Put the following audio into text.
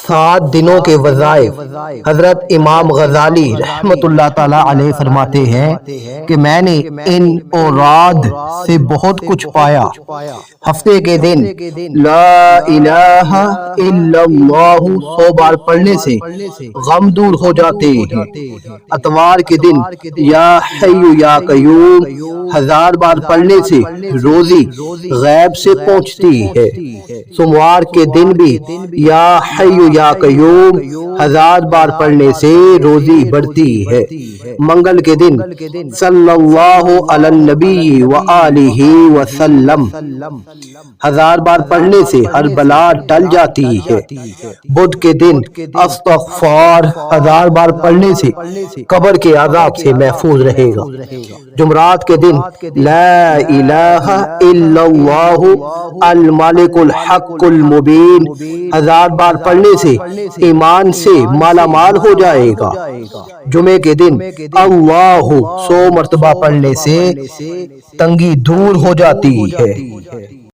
7 دنوں کے وظائف۔ حضرت امام غزالی رحمت اللہ تعالی علیہ فرماتے ہیں کہ میں نے ان اوراد سے بہت کچھ پایا۔ ہفتے کے دن لا الہ الا اللہ 100 بار پڑھنے سے غم دور ہو جاتے ہیں۔ اتوار کے دن یا حی یا قیوم 1000 بار پڑھنے سے روزی غیب سے پہنچتی ہے۔ سوموار کے دن بھی یا حی یا قیوم 1000 بار پڑھنے سے روزی بڑھتی ہے۔ منگل کے دن صلی اللہ علی النبی وآلہ وسلم 1000 بار پڑھنے سے ہر بلا ٹل جاتی ہے۔ بدھ کے دن استغفار 1000 بار پڑھنے سے قبر کے عذاب سے محفوظ رہے گا۔ جمعرات کے دن لا الہ الا اللہ الملک الحق المبین 1000 بار پڑھنے سے ایمان سے مالا مال ہو جائے گا۔ جمعے کے دن اللہ 100 مرتبہ پڑھنے سے تنگی دور ہو جاتی ہے۔